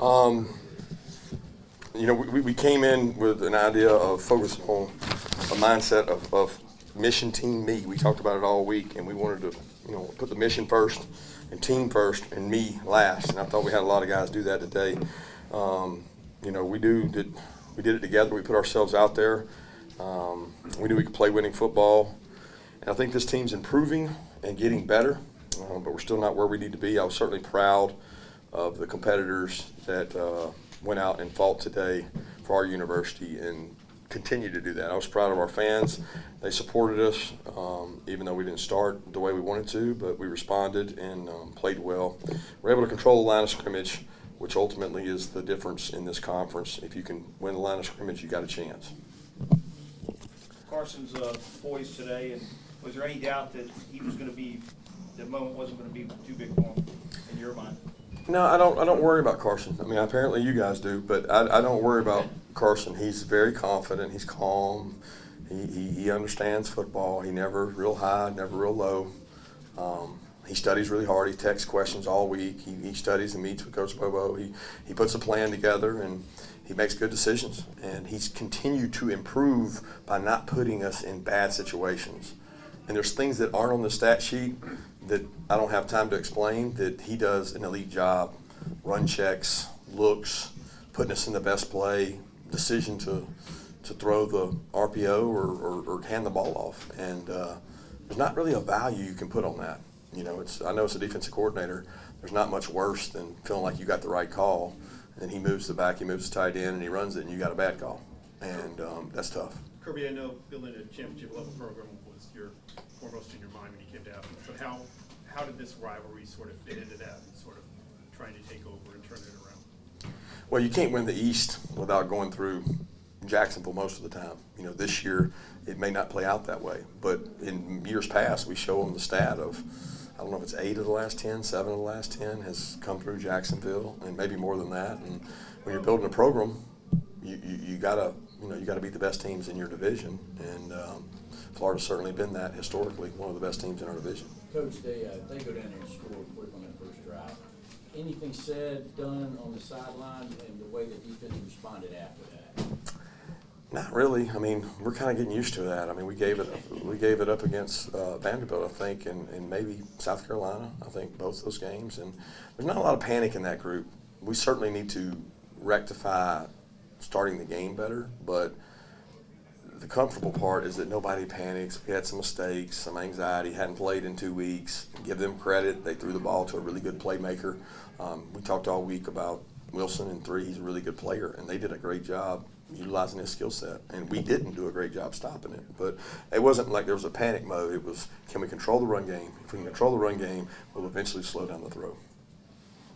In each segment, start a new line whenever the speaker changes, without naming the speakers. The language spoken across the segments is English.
Um, we came in with an idea of focusing on a mindset of mission, team, me. We talked about it all week, and we wanted to, put the mission first and team first and me last. And I thought we had a lot of guys do that today. We did it together. We put ourselves out there. We knew we could play winning football. And I think this team's improving and getting better, but we're still not where we need to be. I was certainly proud of the competitors that went out and fought today for our university and continue to do that. I was proud of our fans. They supported us, even though we didn't start the way we wanted to, but we responded and played well. We're able to control the line of scrimmage, which ultimately is the difference in this conference. If you can win the line of scrimmage, you got a chance.
Carson's poised today, and was there any doubt that he was going to be, the moment wasn't going to be too big for him in your mind?
No, I don't worry about Carson. I mean, apparently you guys do, but I don't worry about Carson. He's very confident. He's calm. He understands football. He never real high, never real low. He studies really hard. He texts questions all week. He studies and meets with Coach Bobo. He puts a plan together, and he makes good decisions. And he's continued to improve by not putting us in bad situations. And there's things that aren't on the stat sheet that I don't have time to explain that he does an elite job. Run checks, looks, putting us in the best play, decision to throw the RPO or hand the ball off. And there's not really a value you can put on that. I know it's a defensive coordinator. There's not much worse than feeling like you got the right call, and then he moves the back, he moves the tight end, and he runs it, and you got a bad call. And that's tough.
Kirby, I know building a championship level program was your foremost in your mind when you came to Athens, but how did this rivalry sort of fit into that and sort of trying to take over and turn it around?
Well, you can't win the East without going through Jacksonville most of the time. This year it may not play out that way, but in years past we show them the stat of, I don't know if it's 8 of the last 10, 7 of the last 10 has come through Jacksonville, and maybe more than that. And when you're building a program, you gotta beat the best teams in your division, and Florida's certainly been that historically, one of the best teams in our division.
Coach, they go down there and score quick on that first drive. Anything said, done on the sideline, and the way the defense responded after that?
Not really. I mean, we're kind of getting used to that. I mean, we gave it up against Vanderbilt, I think, and maybe South Carolina. I think both those games, and there's not a lot of panic in that group. We certainly need to rectify starting the game better, but the comfortable part is that nobody panics. We had some mistakes, some anxiety, hadn't played in 2 weeks. Give them credit. They threw the ball to a really good playmaker. We talked all week about Wilson in 3. He's a really good player, and they did a great job utilizing his skill set. And we didn't do a great job stopping it. But it wasn't like there was a panic mode. It was, can we control the run game? If we can control the run game, we'll eventually slow down the throw.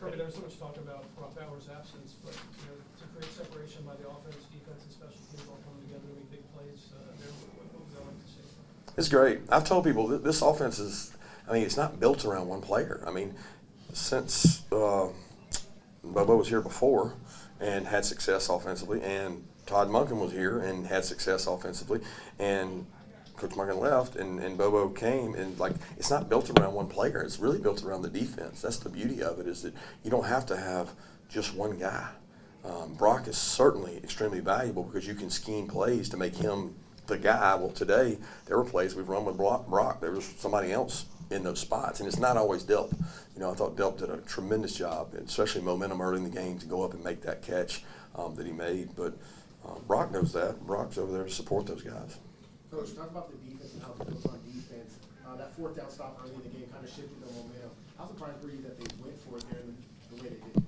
Kirby, there's so much talk about Rob Bauer's absence, but it's a great separation by the offense, defense, and special teams all coming together to make big plays. What was that like to see?
It's great. I've told people this offense is, it's not built around one player. Since Bobo was here before and had success offensively, and Todd Monken was here and had success offensively, and Coach Monken left and Bobo came, and it's not built around one player. It's really built around the defense. That's the beauty of it, is that you don't have to have just one guy. Brock is certainly extremely valuable because you can scheme plays to make him the guy. Well, today there were plays we've run with Brock. There was somebody else in those spots, and it's not always Delp. I thought Delp did a tremendous job, especially momentum early in the game, to go up and make that catch that he made. But Brock knows that. Brock's over there to support those guys.
Coach, talk about the defense and how it built on defense. That fourth down stop early in the game kind of shifted the momentum. How surprised were you that they went for it there the way they did?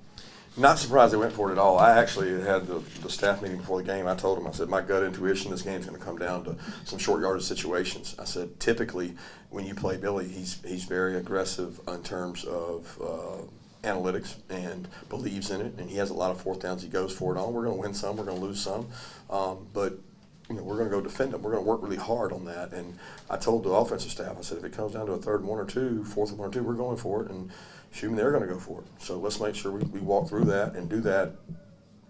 Not surprised they went for it at all. I actually had the staff meeting before the game. I told them, I said, my gut intuition, this game's going to come down to some short yardage situations. I said, typically, when you play Billy, he's very aggressive in terms of analytics and believes in it, and he has a lot of fourth downs he goes for it on. We're going to win some, we're going to lose some, but we're going to go defend them. We're going to work really hard on that. And I told the offensive staff, I said, if it comes down to a 3rd and 1 or 2, 4th and 1 or 2, we're going for it. And shoot, they're going to go for it. So let's make sure we walk through that and do that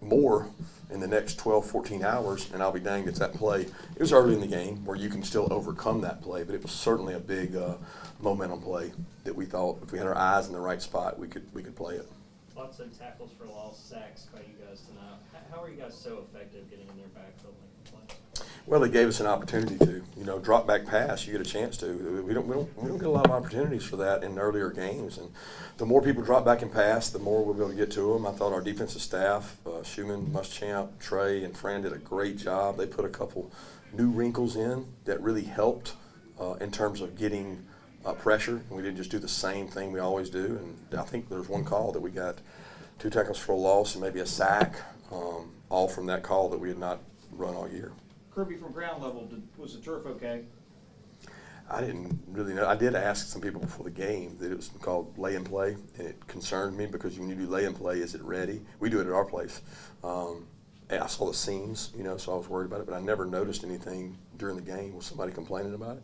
more in the next 12, 14 hours, and I'll be danged it's that play. It was early in the game where you can still overcome that play, but it was certainly a big momentum play that we thought if we had our eyes in the right spot, we could play it.
Lots of tackles for loss, sacks by you guys tonight. How are you guys so effective getting in their backfield making plays?
Well, they gave us an opportunity to, drop back pass. You get a chance to. We don't get a lot of opportunities for that in earlier games, and the more people drop back and pass, the more we'll be able to get to them. I thought our defensive staff, Schumann, Muschamp, Trey, and Fran did a great job. They put a couple new wrinkles in that really helped in terms of getting pressure. And we didn't just do the same thing we always do. And I think there's one call that we got 2 tackles for a loss and maybe a sack, all from that call that we had not run all year.
Kirby, from ground level, was the turf okay?
I didn't really know. I did ask some people before the game that it was called lay and play, and it concerned me because when you do lay and play, is it ready? We do it at our place. And I saw the seams, so I was worried about it, but I never noticed anything during the game. Was somebody complaining about it?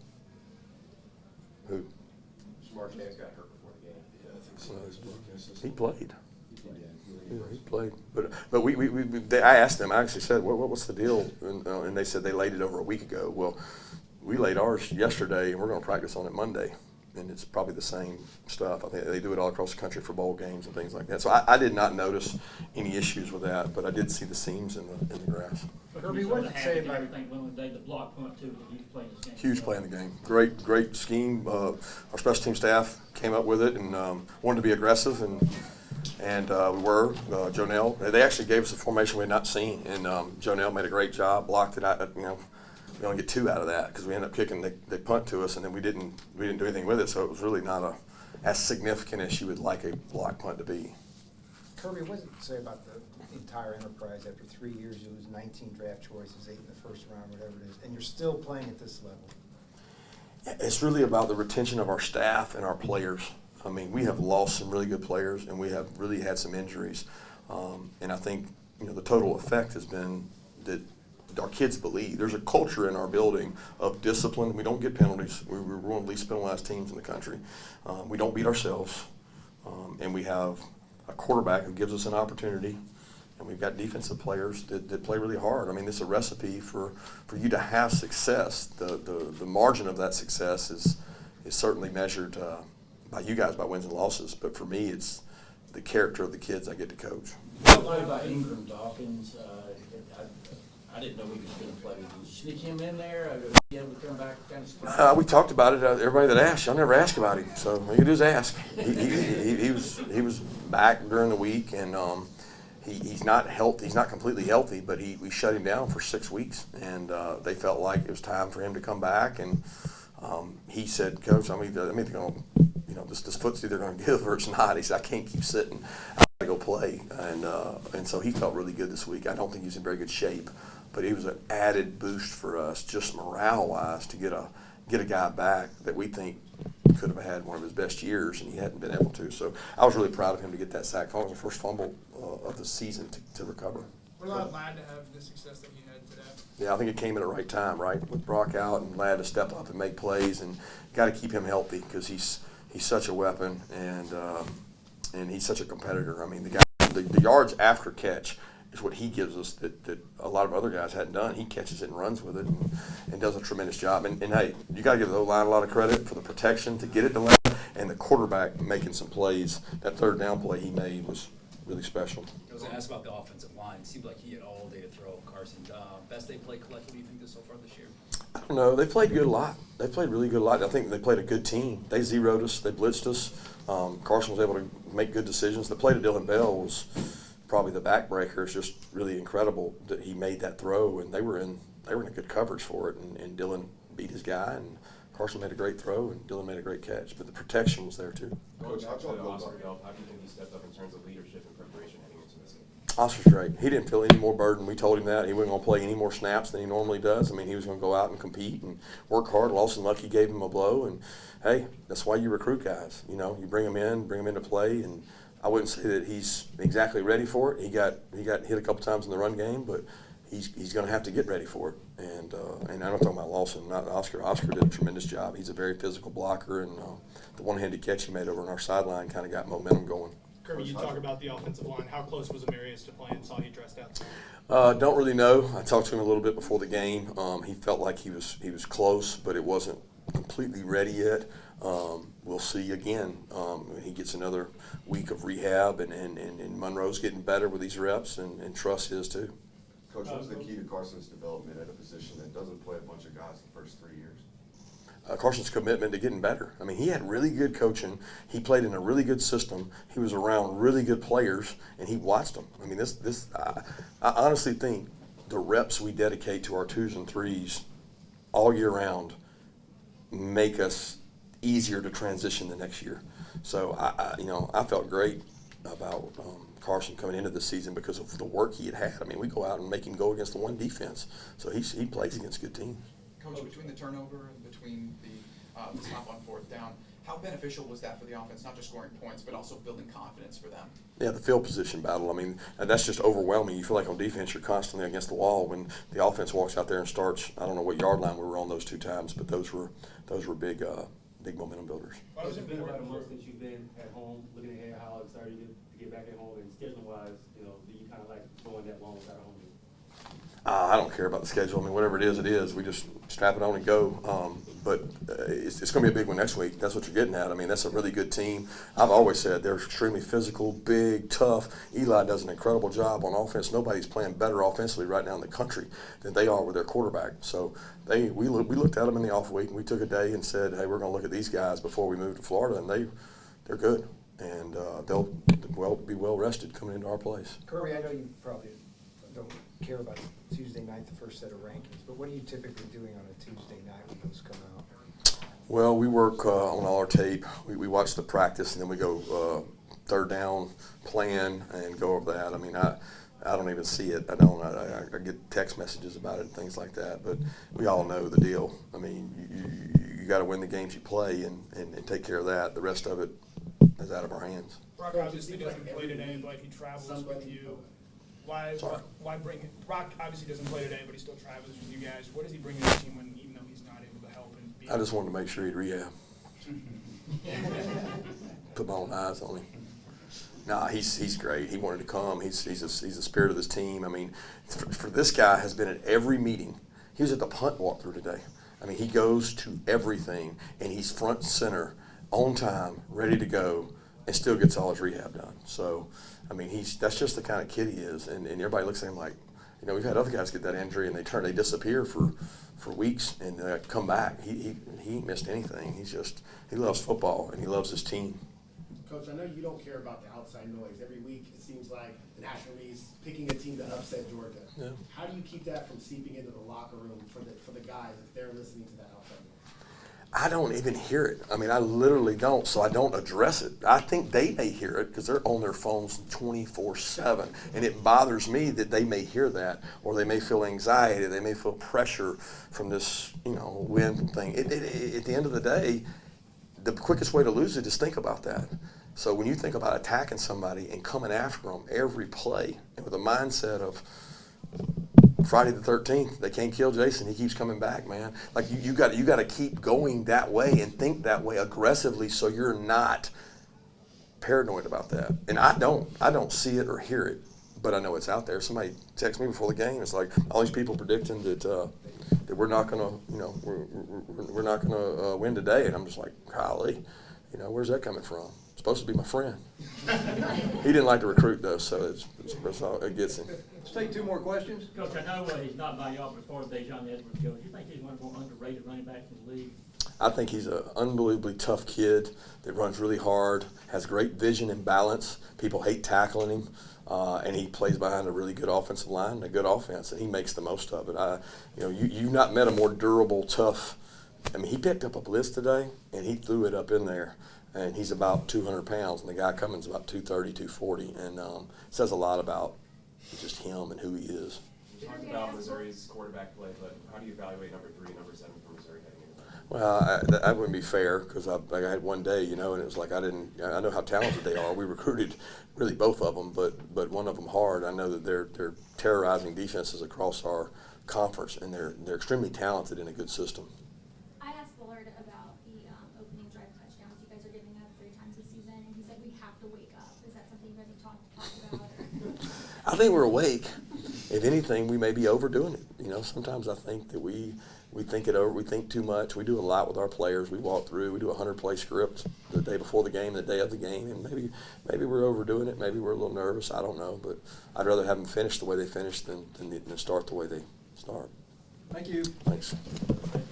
Who?
Martinez got hurt before the game. Yeah, I think so.
He played. Yeah, he played. But I asked them. I actually said, "What's the deal?" And they said they laid it over a week ago. Well, we laid ours yesterday, and we're going to practice on it Monday. And it's probably the same stuff. I think they do it all across the country for bowl games and things like that. So I did not notice any issues with that, but I did see the seams in the grass.
Kirby, what did it say about
everything when they the block punt too? The huge play in this game.
Huge play in the game. Great scheme. Our special team staff came up with it and wanted to be aggressive, and we were. Jonell, they actually gave us a formation we had not seen, and Jonell made a great job, blocked it out. We only get 2 out of that because we ended up kicking. They punt to us, and then we didn't do anything with it. So it was really not as significant as you would like a block punt to be.
Kirby, what does it say about the entire enterprise after 3 years? You lose 19 draft choices, 8 in the first round, whatever it is, and you're still playing at this level.
It's really about the retention of our staff and our players. I mean, we have lost some really good players, and we have really had some injuries. And I think the total effect has been that our kids believe. There's a culture in our building of discipline. We don't get penalties. We're one of the least penalized teams in the country. We don't beat ourselves. And we have a quarterback who gives us an opportunity. And we've got defensive players that play really hard. I mean, it's a recipe for you to have success. The margin of that success is certainly measured by you guys by wins and losses. But for me, it's the character of the kids I get to coach.
What about Ingram Dawkins? I didn't know he was going to play. Did you sneak him in there? Did he able to come back kind of surprised?
We talked about it. Everybody that asked, y'all never ask about him. So all you can do is ask. He was back during the week, and he's not healthy. He's not completely healthy, but we shut him down for 6 weeks, and they felt like it was time for him to come back. And he said, "Coach, I'm either going to, this foot's either going to give or it's not." He said, "I can't keep sitting. I got to go play." And so he felt really good this week. I don't think he's in very good shape, but he was an added boost for us, just morale-wise, to get a guy back that we think could have had one of his best years, and he hadn't been able to. So I was really proud of him to get that sack. It was the first fumble of the season to recover.
What about Ladd to have the success that he had today?
Yeah, I think it came at the right time, right? With Brock out and Ladd to step up and make plays, and got to keep him healthy because he's such a weapon, and he's such a competitor. I mean, the yards after catch is what he gives us that a lot of other guys hadn't done. He catches it and runs with it and does a tremendous job. And hey, you got to give the O-line a lot of credit for the protection to get it to Ladd, and the quarterback making some plays. That third down play he made was really special.
I was going to ask about the offensive line. It seemed like he had all day to throw. Carson, best they played collectively, you think, this so far this year?
I don't know. They played good a lot. They played really good a lot. I think they played a good team. They zeroed us. They blitzed us. Carson was able to make good decisions. The play to Dylan Bell was probably the backbreaker. It's just really incredible that he made that throw, and they were in a good coverage for it. And Dylan beat his guy, and Carson made a great throw, and Dylan made a great catch. But the protection was there too.
Coach, how do you think he stepped up in terms of leadership and preparation heading into this game?
Oscar's great. He didn't feel any more burden. We told him that. He wasn't going to play any more snaps than he normally does. I mean, he was going to go out and compete and work hard. Lawson Lucky gave him a blow, and hey, that's why you recruit guys. You bring them in to play, and I wouldn't say that he's exactly ready for it. He got hit a couple times in the run game, but he's going to have to get ready for it. And I'm not talking about Lawson, not Oscar. Oscar did a tremendous job. He's a very physical blocker, and the one-handed catch he made over on our sideline kind of got momentum going.
Kirby, you talk about the offensive line. How close was Amarius to playing? Saw he dressed out.
Don't really know. I talked to him a little bit before the game. He felt like he was close, but it wasn't completely ready yet. We'll see again. He gets another week of rehab, and Monroe's getting better with these reps, and Truss is too.
Coach, what was the key to Carson's development at a position that doesn't play a bunch of guys the first 3 years?
Carson's commitment to getting better. I mean, he had really good coaching. He played in a really good system. He was around really good players, and he watched them. I mean, I honestly think the reps we dedicate to our 2s and 3s all year round make us easier to transition the next year. So I felt great about Carson coming into the season because of the work he had. I mean, we go out and make him go against the one defense, so he plays against good teams.
Coach, between the turnover and between the stop on 4th down, how beneficial was that for the offense, not just scoring points, but also building confidence for them?
Yeah, the field position battle. I mean, that's just overwhelming. You feel like on defense you're constantly against the wall when the offense walks out there and starts. I don't know what yard line we were on those 2 times, but those were big momentum builders.
Why was
It's
it
been about a important month
for,
since you've been at home, looking ahead how excited you to get back at home, and scheduling-wise, do you kind of like going that long without a home game?
I don't care about the schedule. I mean, whatever it is, it is. We just strap it on and go. But it's going to be a big one next week. That's what you're getting at. I mean, that's a really good team. I've always said they're extremely physical, big, tough. Eli does an incredible job on offense. Nobody's playing better offensively right now in the country than they are with their quarterback. So we looked at them in the off week, and we took a day and said, hey, we're going to look at these guys before we move to Florida, and they're good. And they'll be well rested coming into our place.
Kirby, I know you probably don't care about Tuesday night, the first set of rankings, but what are you typically doing on a Tuesday night when those come out?
Well, we work on all our tape. We watch the practice, and then we go 3rd down, plan, and go over that. I mean, I don't even see it. I get text messages about it and things like that, but we all know the deal. I mean, you got to win the games you play and take care of that. The rest of it is out of our hands.
Brock obviously doesn't play today, but he travels with you. Why bring him? Brock obviously doesn't play today, but he still travels with you guys. What does he bring to the team even though he's not able to help?
I just wanted to make sure he'd rehab. Put my own eyes on him. Nah, he's great. He wanted to come. He's the spirit of this team. I mean, for this guy has been at every meeting. He was at the punt walkthrough today. I mean, he goes to everything, and he's front and center, on time, ready to go, and still gets all his rehab done. So, I mean, that's just the kind of kid he is, and everybody looks at him like, we've had other guys get that injury and they disappear for weeks and come back. He ain't missed anything. He loves football and he loves his team.
Coach, I know you don't care about the outside noise. Every week it seems like the National League's picking a team to upset Georgia.
Yeah.
How do you keep that from seeping into the locker room for the guys if they're listening to that outside noise?
I don't even hear it. I mean, I literally don't, so I don't address it. I think they may hear it because they're on their phones 24/7, and it bothers me that they may hear that, or they may feel anxiety, they may feel pressure from this, win thing. At the end of the day, the quickest way to lose it is think about that. So when you think about attacking somebody and coming after them every play, and with a mindset of Friday the 13th, they can't kill Jason. He keeps coming back, man. Like you got to keep going that way and think that way aggressively, so you're not paranoid about that. And I don't see it or hear it, but I know it's out there. Somebody texted me before the game. It's like all these people predicting that we're not gonna, we're not gonna win today, and I'm just like, golly, where's that coming from? Supposed to be my friend. He didn't like to recruit though, so that's all it gets him.
Let's take 2 more questions.
Coach, I know he's not by y'all, but as far as Dejon Edwards goes, do you think he's one of the more underrated running backs in the league?
I think he's an unbelievably tough kid that runs really hard, has great vision and balance. People hate tackling him, and he plays behind a really good offensive line and a good offense, and he makes the most of it. You've not met a more durable, tough. I mean, he picked up a blitz today, and he threw it up in there. And he's about 200 pounds, and the guy Cummins about 230, 240, and says a lot about just him and who he is.
You talked about Missouri's quarterback play, but how do you evaluate number 3 and number 7 for Missouri heading into that?
Well, that wouldn't be fair because I had one day, and it was like I know how talented they are. We recruited really both of them, but one of them hard. I know that they're terrorizing defenses across our conference, and they're extremely talented in a good system.
I asked Bullard about the opening drive touchdowns. You guys are giving up 3 times this season, and he said we have to wake up. Is that something you guys have talked about?
I think we're awake. If anything, we may be overdoing it. Sometimes I think that we We think it over. We think too much. We do a lot with our players. We walk through. We do 100-play script the day before the game, the day of the game, and maybe we're overdoing it. Maybe we're a little nervous. I don't know, but I'd rather have them finish the way they finish than start the way they start.
Thank you.
Thanks.